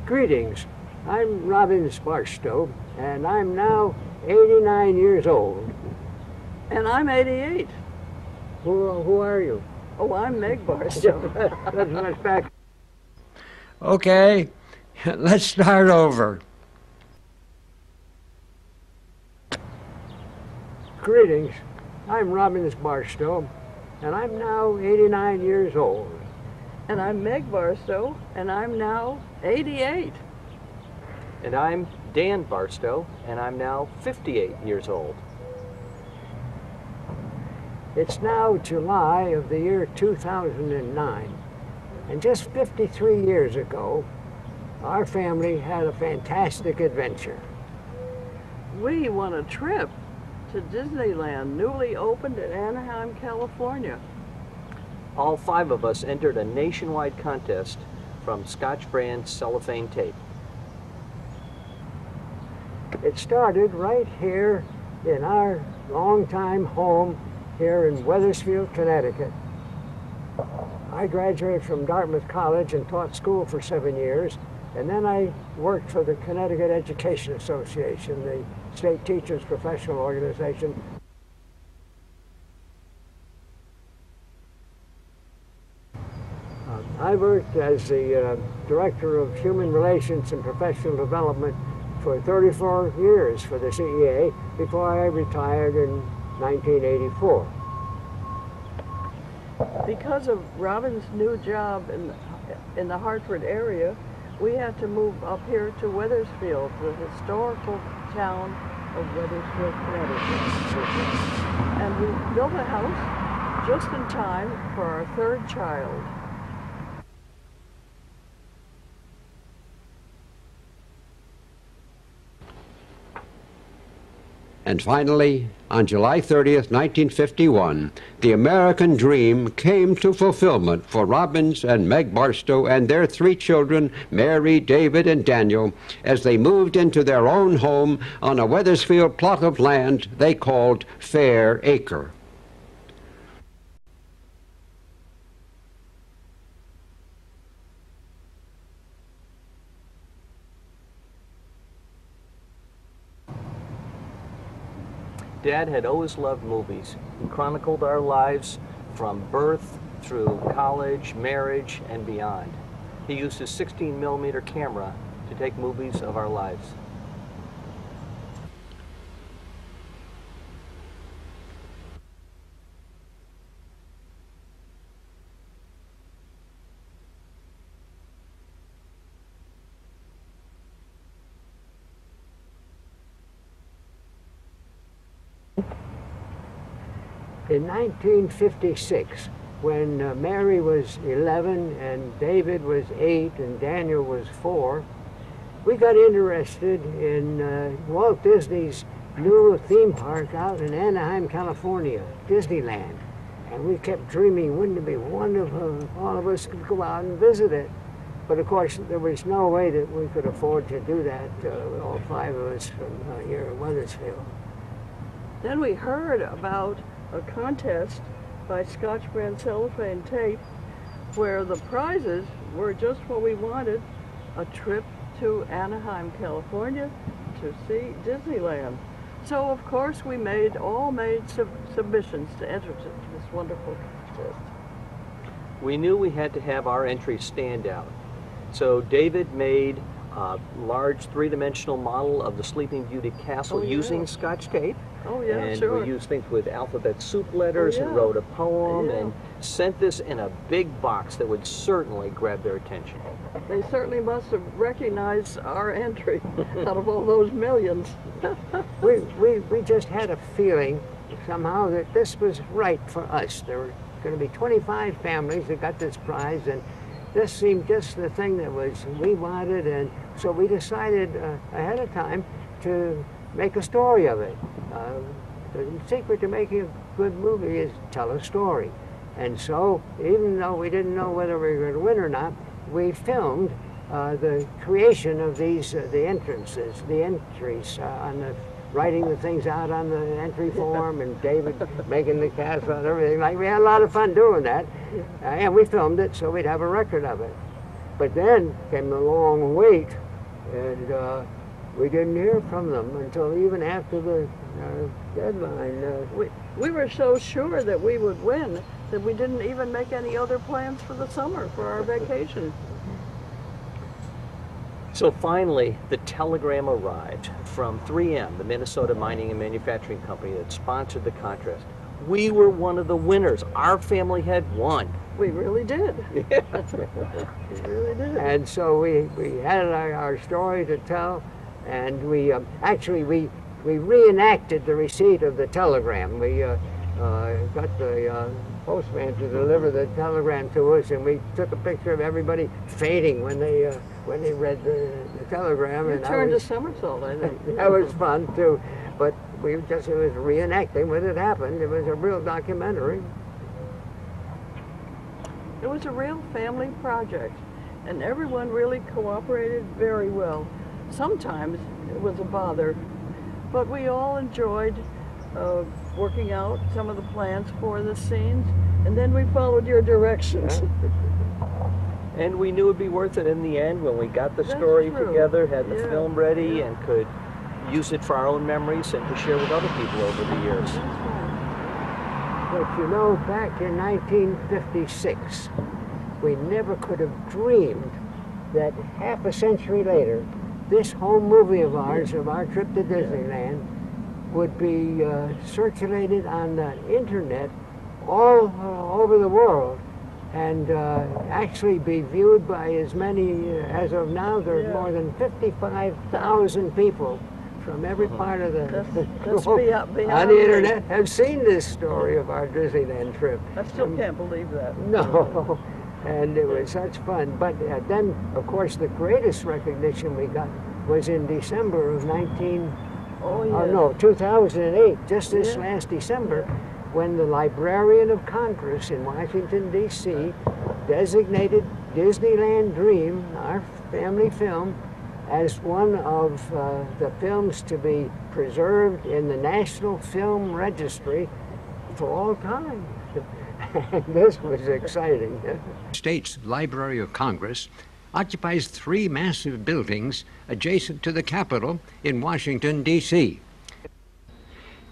Greetings, I'm Robbins Barstow, and I'm now 89 years old. And I'm 88. Who are you? Oh, I'm Meg Barstow. That's much back. Okay, let's start over. Greetings, I'm Robbins Barstow, and I'm now 89 years old. And I'm Meg Barstow, and I'm now 88. And I'm Dan Barstow, and I'm now 58 years old. It's now July of the year 2009, and just 53 years ago, our family had a fantastic adventure. We won a trip to Disneyland, newly opened in Anaheim, California. All 5 of us entered a nationwide contest from Scotch brand cellophane tape. It started right here in our longtime home here in Wethersfield, Connecticut. I graduated from Dartmouth College and taught school for 7 years, and then I worked for the Connecticut Education Association, the state teachers' professional organization. I worked as the Director of Human Relations and Professional Development for 34 years for the CEA before I retired in 1984. Because of Robin's new job in the Hartford area, we had to move up here to Wethersfield, the historical town of Wethersfield, Connecticut. And we built a house just in time for our 3rd child. And finally, on July 30th, 1951, the American dream came to fulfillment for Robbins and Meg Barstow and their 3 children, Mary, David, and Daniel, as they moved into their own home on a Wethersfield plot of land they called Fair Acre. Dad had always loved movies. He chronicled our lives from birth through college, marriage, and beyond. He used his 16mm camera to take movies of our lives. In 1956, when Mary was 11 and David was 8 and Daniel was 4, we got interested in Walt Disney's new theme park out in Anaheim, California, Disneyland. And we kept dreaming, wouldn't it be wonderful if all of us could go out and visit it? But of course, there was no way that we could afford to do that, all 5 of us from here at Wethersfield. Then we heard about a contest by Scotch brand cellophane tape where the prizes were just what we wanted: a trip to Anaheim, California to see Disneyland. So of course we all made submissions to enter this wonderful contest. We knew we had to have our entry stand out. So David made a large 3-dimensional model of the Sleeping Beauty castle using Scotch tape. Oh yeah, and sure. we used things with alphabet soup letters and wrote a poem and sent this in a big box that would certainly grab their attention. They certainly must have recognized our entry out of all those millions. we just had a feeling somehow that this was right for us. There were going to be 25 families that got this prize, and this seemed just the thing that we wanted, and so we decided ahead of time to make a story of it. The secret to making a good movie is tell a story. And so, even though we didn't know whether we were going to win or not, we filmed the creation of these, the entrances, the entries, writing the things out on the entry form, and David making the castle and everything. We had a lot of fun doing that. And we filmed it so we'd have a record of it. But then came the long wait, and we didn't hear from them until even after the deadline. We were so sure that we would win that we didn't even make any other plans for the summer, for our vacation. So finally, the telegram arrived from 3M, the Minnesota Mining and Manufacturing Company that sponsored the contest. We were one of the winners. Our family had won. We really did. Yeah. We really did. And so we had our story to tell, and we actually we reenacted the receipt of the telegram. We got the postman to deliver the telegram to us, and we took a picture of everybody fainting when they read the telegram. You and turned a somersault, I think. That was fun too, but it was reenacting what had happened. It was a real documentary. It was a real family project, and everyone really cooperated very well. Sometimes it was a bother, but we all enjoyed working out some of the plans for the scenes, and then we followed your directions. And we knew it'd be worth it in the end when we got the That's story true. together, had the Yeah. film ready, and could use it for our own memories and to share with other people over the years. But you know, back in 1956, we never could have dreamed that half a century later, this home movie of ours, of our trip to Disneyland, would be circulated on the internet all over the world, and actually be viewed by as many, as of now, there are more than 55,000 people from every part of the That's globe beyond on the me. internet have seen this story of our Disneyland trip. I still can't believe that. No, and it was such fun. But then, of course, the greatest recognition we got was in December of 2008, just this last December, when the Librarian of Congress in Washington, D.C. designated Disneyland Dream, our family film, as one of the films to be preserved in the National Film Registry for all time. And this was exciting. State's Library of Congress occupies 3 massive buildings adjacent to the Capitol in Washington, D.C.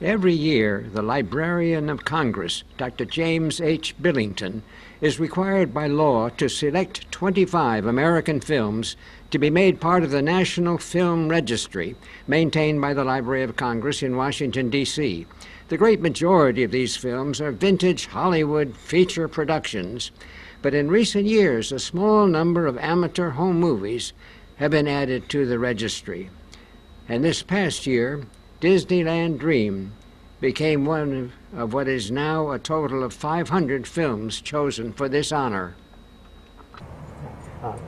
Every year, the Librarian of Congress, Dr. James H. Billington, is required by law to select 25 American films to be made part of the National Film Registry, maintained by the Library of Congress in Washington, D.C. The great majority of these films are vintage Hollywood feature productions, but in recent years, a small number of amateur home movies have been added to the registry. And this past year, Disneyland Dream became one of what is now a total of 500 films chosen for this honor.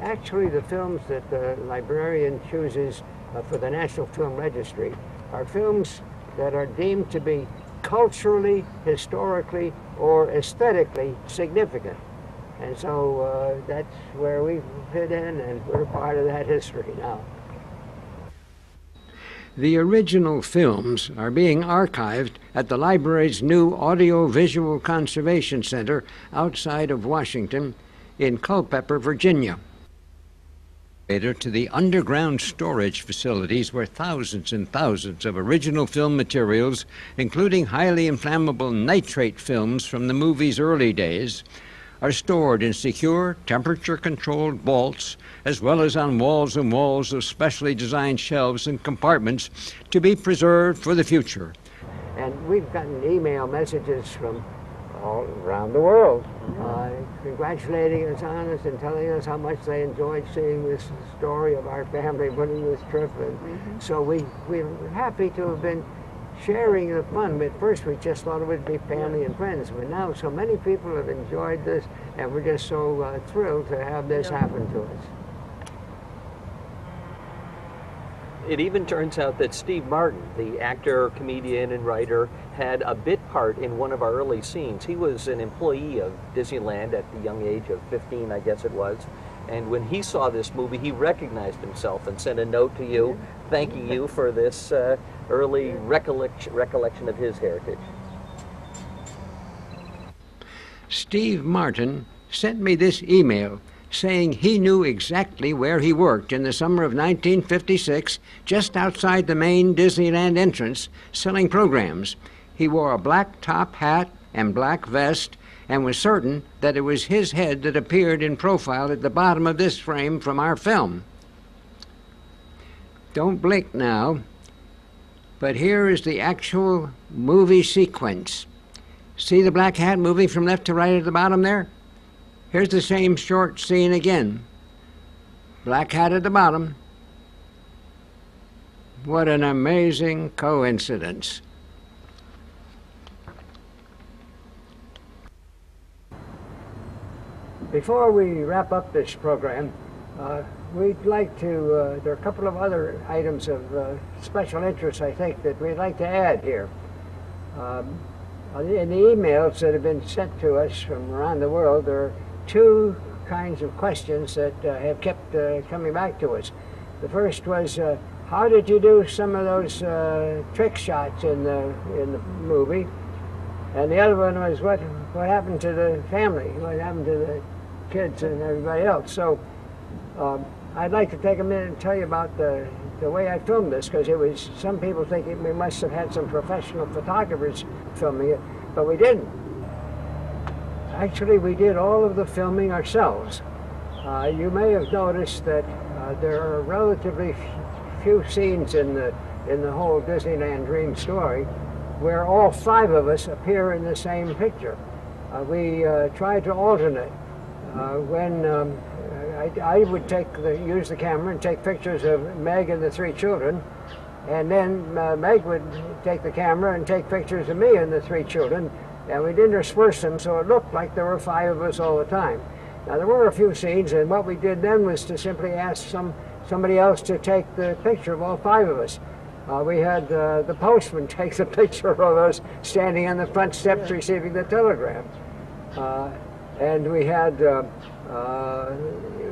Actually, the films that the librarian chooses for the National Film Registry are films that are deemed to be culturally, historically, or aesthetically significant. And so that's where we fit in, and we're part of that history now. The original films are being archived at the library's new Audio-Visual Conservation Center outside of Washington in Culpeper, Virginia. To the underground storage facilities where thousands and thousands of original film materials, including highly inflammable nitrate films from the movie's early days, are stored in secure, temperature-controlled vaults, as well as on walls and walls of specially designed shelves and compartments to be preserved for the future. And we've gotten email messages from all around the world congratulating us on us and telling us how much they enjoyed seeing this story of our family winning this trip. And so we're happy to have been sharing the fun. At first we just thought it would be family and friends, but now so many people have enjoyed this, and we're just so thrilled to have this happen to us. It even turns out that Steve Martin, the actor, comedian, and writer, had a bit part in one of our early scenes. He was an employee of Disneyland at the young age of 15, I guess it was. And when he saw this movie, he recognized himself and sent a note to you thanking you for this early recollection of his heritage. Steve Martin sent me this email saying he knew exactly where he worked in the summer of 1956, just outside the main Disneyland entrance, selling programs. He wore a black top hat and black vest, and was certain that it was his head that appeared in profile at the bottom of this frame from our film. Don't blink now, but here is the actual movie sequence. See the black hat moving from left to right at the bottom there? Here's the same short scene again. Black hat at the bottom. What an amazing coincidence. Before we wrap up this program, we'd like to, there are a couple of other items of special interest, I think, that we'd like to add here. In the emails that have been sent to us from around the world, there are two kinds of questions that have kept coming back to us. The first was, how did you do some of those trick shots in the movie? And the other one was, what happened to the family? What happened to the kids and everybody else? So I'd like to take a minute and tell you about the way I filmed this, because it was, some people think we must have had some professional photographers filming it, but we didn't. Actually, we did all of the filming ourselves. You may have noticed that there are relatively few scenes in the whole Disneyland Dream story where all five of us appear in the same picture. We tried to alternate. When I would use the camera and take pictures of Meg and the three children, and then Meg would take the camera and take pictures of me and the three children, and we'd intersperse them so it looked like there were five of us all the time. Now, there were a few scenes, and what we did then was to simply ask somebody else to take the picture of all five of us. We had the postman take the picture of us standing on the front steps receiving the telegram. And we had,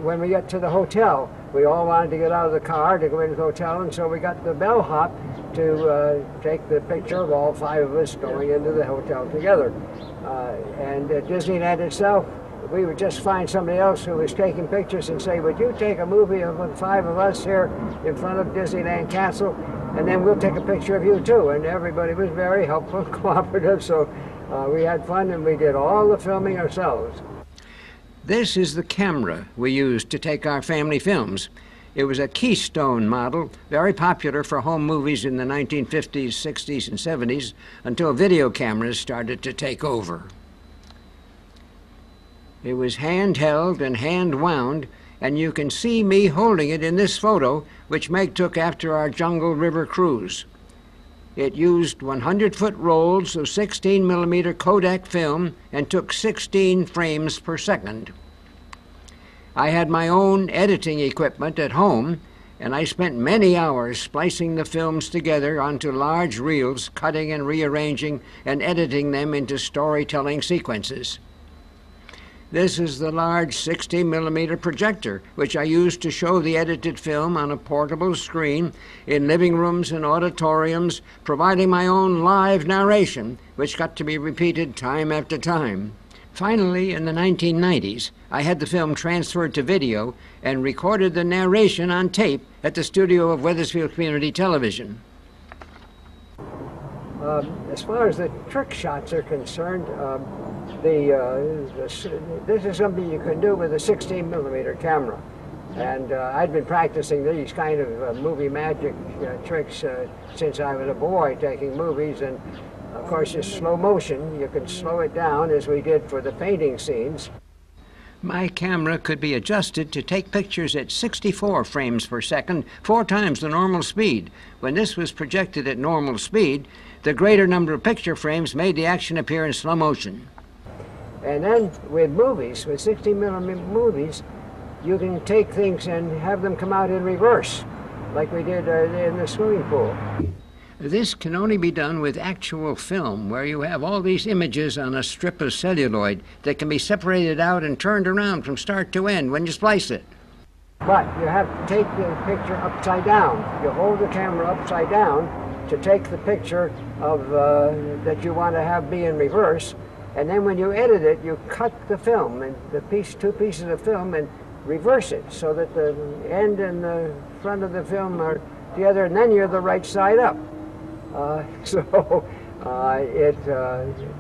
when we got to the hotel, we all wanted to get out of the car to go into the hotel, and so we got the bellhop to take the picture of all five of us going into the hotel together. And at Disneyland itself, we would just find somebody else who was taking pictures and say, would you take a movie of the five of us here in front of Disneyland Castle, and then we'll take a picture of you too. And everybody was very helpful and cooperative, so we had fun, and we did all the filming ourselves. This is the camera we used to take our family films. It was a Keystone model, very popular for home movies in the 1950s, 60s, and 70s, until video cameras started to take over. It was handheld and hand-wound, and you can see me holding it in this photo, which Meg took after our Jungle River cruise. It used 100-foot rolls of 16mm Kodak film and took 16 frames per second. I had my own editing equipment at home, and I spent many hours splicing the films together onto large reels, cutting and rearranging and editing them into storytelling sequences. This is the large 60mm projector, which I used to show the edited film on a portable screen in living rooms and auditoriums, providing my own live narration, which got to be repeated time after time. Finally, in the 1990s, I had the film transferred to video and recorded the narration on tape at the studio of Wethersfield Community Television. As far as the trick shots are concerned, this is something you can do with a 16mm camera. And I'd been practicing these kind of movie magic tricks since I was a boy taking movies. And of course, it's slow motion. You can slow it down, as we did for the painting scenes. My camera could be adjusted to take pictures at 64 frames per second, 4 times the normal speed. When this was projected at normal speed, the greater number of picture frames made the action appear in slow motion. And then with movies, with 16mm movies, you can take things and have them come out in reverse, like we did in the swimming pool. This can only be done with actual film, where you have all these images on a strip of celluloid that can be separated out and turned around from start to end when you splice it. But you have to take the picture upside down. You hold the camera upside down to take the picture of that you want to have be in reverse, and then when you edit it, you cut the film, and two pieces of film, and reverse it so that the end and the front of the film are together, and then you're the right side up.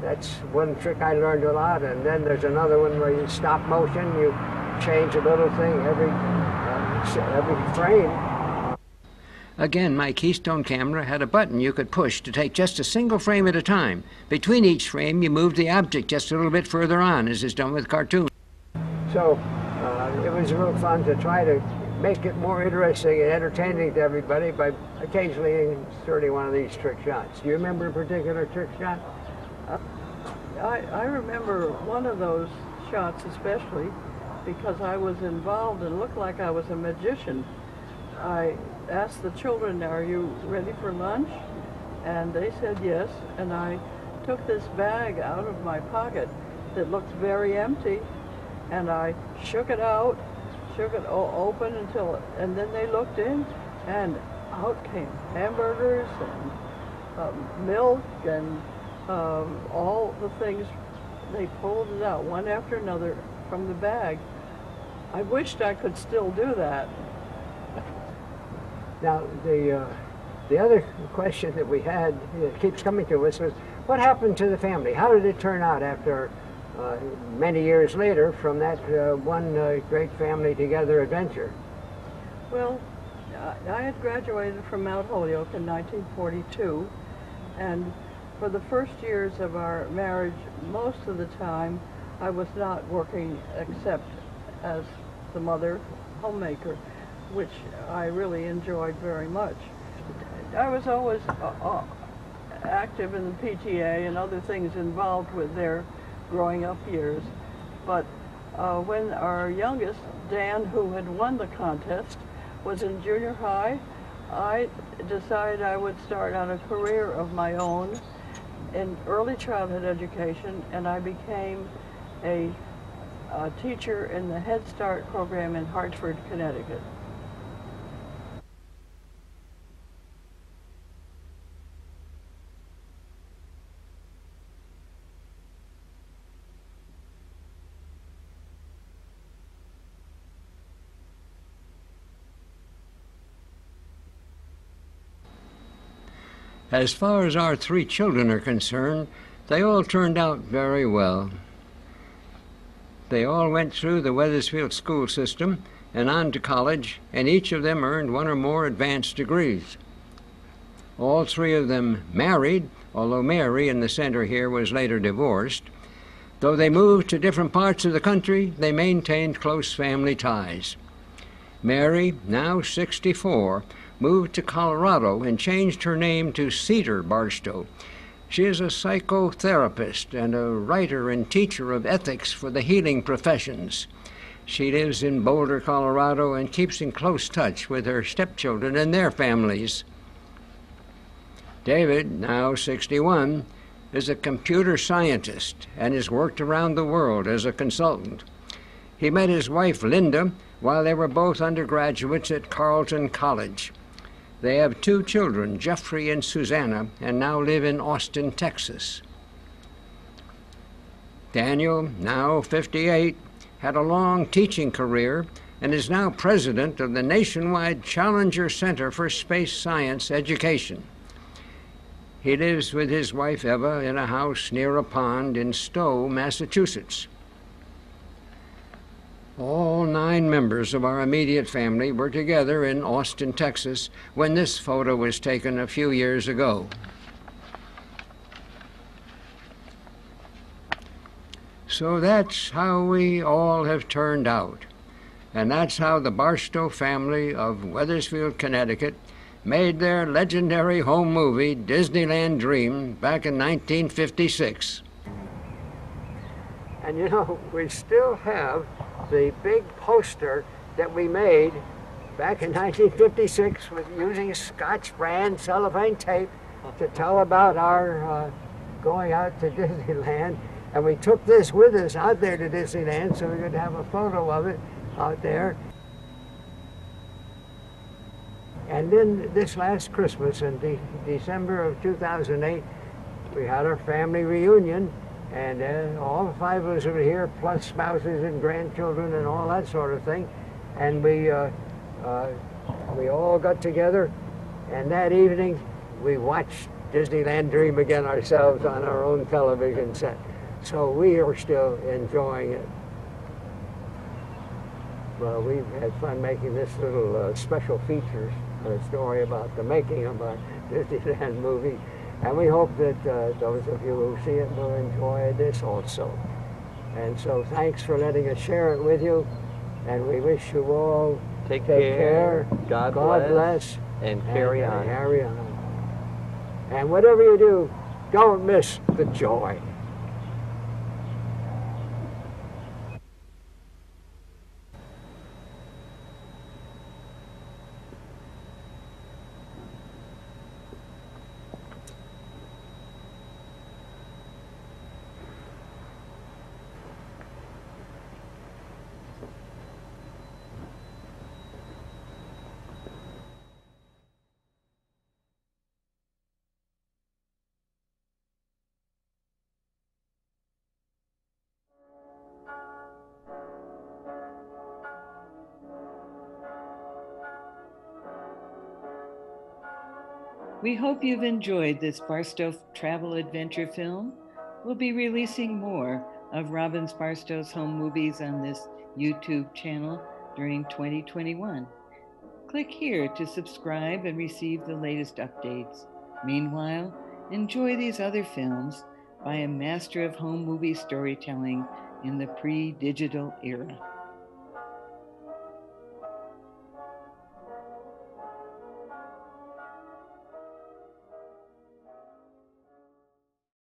That's one trick I learned a lot. And then there's another one where you stop motion, you change a little thing every frame. Again, my Keystone camera had a button you could push to take just a single frame at a time. Between each frame, you moved the object just a little bit further on, as is done with cartoons. So it was real fun to try to make it more interesting and entertaining to everybody by occasionally inserting one of these trick shots. Do you remember a particular trick shot? I remember one of those shots especially because I was involved and looked like I was a magician. I asked the children, "Are you ready for lunch?" And they said yes, and I took this bag out of my pocket that looked very empty, and I shook it out, shook it open and then they looked in, and out came hamburgers and milk and all the things. They pulled it out one after another from the bag. I wished I could still do that. Now, the other question that we had that keeps coming to us was, what happened to the family? How did it turn out after many years later from that one great family together adventure? Well, I had graduated from Mount Holyoke in 1942, and for the first years of our marriage, most of the time, I was not working except as the mother homemaker, which I really enjoyed very much. I was always active in the PTA and other things involved with their growing up years. But when our youngest, Dan, who had won the contest, was in junior high, I decided I would start on a career of my own in early childhood education, and I became a teacher in the Head Start program in Hartford, Connecticut. As far as our three children are concerned, they all turned out very well. They all went through the Wethersfield school system and on to college, and each of them earned one or more advanced degrees. All three of them married, although Mary in the center here was later divorced. Though they moved to different parts of the country, they maintained close family ties. Mary, now 64, moved to Colorado and changed her name to Cedar Barstow. She is a psychotherapist and a writer and teacher of ethics for the healing professions. She lives in Boulder, Colorado, and keeps in close touch with her stepchildren and their families. David, now 61, is a computer scientist and has worked around the world as a consultant. He met his wife, Linda, while they were both undergraduates at Carleton College. They have two children, Jeffrey and Susanna, and now live in Austin, Texas. Daniel, now 58, had a long teaching career and is now president of the nationwide Challenger Center for Space Science Education. He lives with his wife, Eva, in a house near a pond in Stowe, Massachusetts. All 9 members of our immediate family were together in Austin, Texas, when this photo was taken a few years ago. So that's how we all have turned out. And that's how the Barstow family of Wethersfield, Connecticut, made their legendary home movie, Disneyland Dream, back in 1956. And you know, we still have the big poster that we made back in 1956 with using Scotch brand cellophane tape to tell about our going out to Disneyland. And we took this with us out there to Disneyland so we could have a photo of it out there. And then this last Christmas in December of 2008, we had our family reunion, and all 5 of us were here, plus spouses and grandchildren and all that sort of thing. and we all got together, and that evening we watched Disneyland Dream again ourselves on our own television set. So we are still enjoying it. Well, we've had fun making this little special features, a story about the making of a Disneyland movie. And we hope that those of you who see it will enjoy this also. And so thanks for letting us share it with you. And we wish you all Take care. God bless. And carry on. Carry on. And whatever you do, don't miss the joy. We hope you've enjoyed this Barstow travel adventure film. We'll be releasing more of Robin Barstow's home movies on this YouTube channel during 2021. Click here to subscribe and receive the latest updates. Meanwhile, enjoy these other films by a master of home movie storytelling in the pre-digital era.